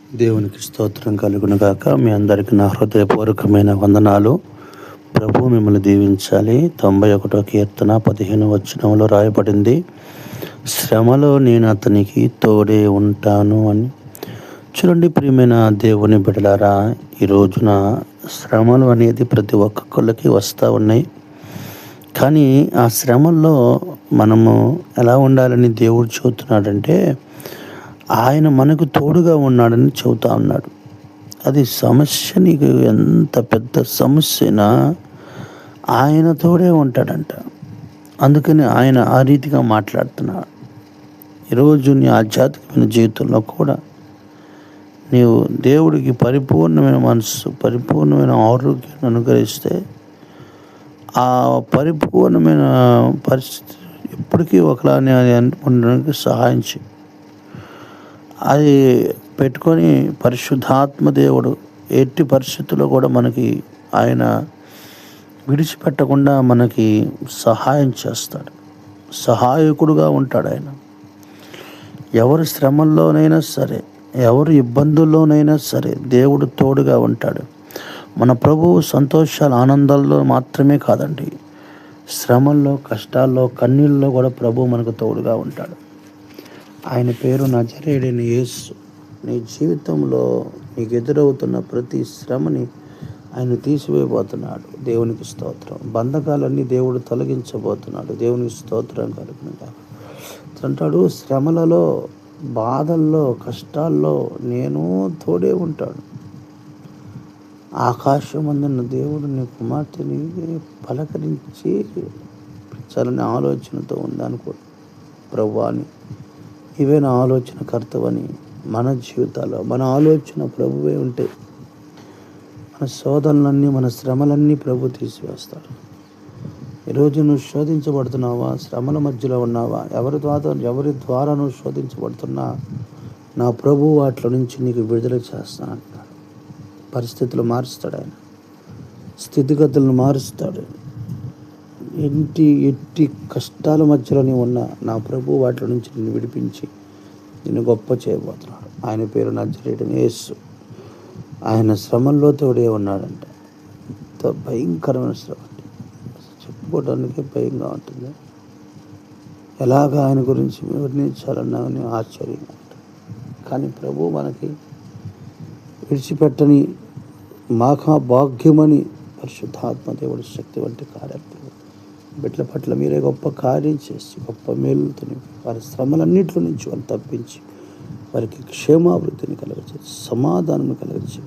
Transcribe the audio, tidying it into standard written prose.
దేవునికి స్తోత్రం కలుగును గాక. మీ అందరికీ నా హృదయపూర్వకమైన వందనాలు. ప్రభువు మిమ్మల్ని దీవించాలి. 91 కీర్తన 15 వచనంలో రాయబడింది, శ్రమలో నేను అతనికి తోడే ఉంటాను అని. చూడండి ప్రియమైన దేవుని బిడ్డలారా, ఈ రోజున శ్రమలు అనేది ప్రతి ఒక్కొక్కరికి వస్తూ ఉన్నాయి. కానీ ఆ శ్రమల్లో మనము ఎలా ఉండాలని దేవుడు చెబుతున్నాడంటే, ఆయన మనకు తోడుగా ఉన్నాడని చెబుతా ఉన్నాడు. అది సమస్య, నీకు ఎంత పెద్ద సమస్య అయినా ఆయన తోడే ఉంటాడంట. అందుకని ఆయన ఆ రీతిగా మాట్లాడుతున్నాడు. ఈరోజు నీ ఆధ్యాత్మికమైన జీవితంలో కూడా నీవు దేవుడికి పరిపూర్ణమైన మనస్సు, పరిపూర్ణమైన ఆరోగ్యాన్ని అనుగ్రహిస్తే ఆ పరిపూర్ణమైన పరిస్థితి ఎప్పటికీ ఒకలానే ఉండడానికి సహాయం చేయి. అది పెట్టుకొని పరిశుద్ధాత్మ దేవుడు ఎట్టి పరిస్థితుల్లో కూడా మనకి ఆయన విడిచిపెట్టకుండా మనకి సహాయం చేస్తాడు, సహాయకుడుగా ఉంటాడు ఆయన. ఎవరు శ్రమల్లోనైనా సరే, ఎవరు ఇబ్బందుల్లోనైనా సరే దేవుడు తోడుగా ఉంటాడు. మన ప్రభువు సంతోషాలు, ఆనందాల్లో మాత్రమే కాదండి, శ్రమల్లో, కష్టాల్లో, కన్నీళ్ళలో కూడా ప్రభువు మనకు తోడుగా ఉంటాడు. ఆయన పేరు నజరేయుడైన యేసు. నీ జీవితంలో నీకు ఎదురవుతున్న ప్రతి శ్రమని ఆయన తీసివేయబోతున్నాడు. దేవునికి స్తోత్రం. బంధకాలన్నీ దేవుడు తొలగించబోతున్నాడు. దేవునికి స్తోత్రం కలుగునుగా. అంటాడు, శ్రమలలో, బాధల్లో, కష్టాల్లో నేను తోడే ఉంటాడు. ఆకాశమందున్న దేవుడు నీ కుమార్తెని పలకరించి పెంచాలని ఆలోచనతో ఉందనుకో. ప్రభువాని ఇవే నా ఆలోచన కర్తవని మన జీవితాల్లో మన ఆలోచన ప్రభువే ఉంటే మన శోధనలన్నీ, మన శ్రమలన్నీ ప్రభు తీసివేస్తాడు. ఈరోజు నువ్వు శోధించబడుతున్నావా? శ్రమల మధ్యలో ఉన్నావా? ఎవరి ద్వారా నువ్వు శోధించబడుతున్నా నా ప్రభు వాటిలో నుంచి నీకు విడుదల చేస్తానంటున్నాడు. పరిస్థితులు మారుస్తాడు ఆయన, స్థితిగతులను మారుస్తాడు. ఎట్టి కష్టాల మధ్యలో నీవు ఉన్నా నా ప్రభు వాటిలో నుంచి నిన్ను విడిపించి నిన్ను గొప్ప చేయబోతున్నాడు. ఆయన పేరు నజరేయుడైన యేసు. ఆయన శ్రమల్లో తోడే ఉన్నాడంట. ఎంత భయంకరమైన శ్రమ అంటే చెప్పుకోవడానికి భయంగా ఉంటుంది. ఎలాగ ఆయన గురించి వర్ణించాలన్నా ఆశ్చర్యంగా ఉంటుంది. కానీ ప్రభు మనకి విడిచిపెట్టని మహాభాగ్యమని పరిశుద్ధాత్మ దేవుడి శక్తి వంటి కార్యాలు బిడ్డల పట్ల మీరే గొప్ప కార్యం చేసి గొప్ప మేలుతో వారి శ్రమలన్నింటిలో నుంచి వాళ్ళు తప్పించి వారికి క్షేమాభివృద్ధిని కలగచేసి సమాధానం కలగచేసి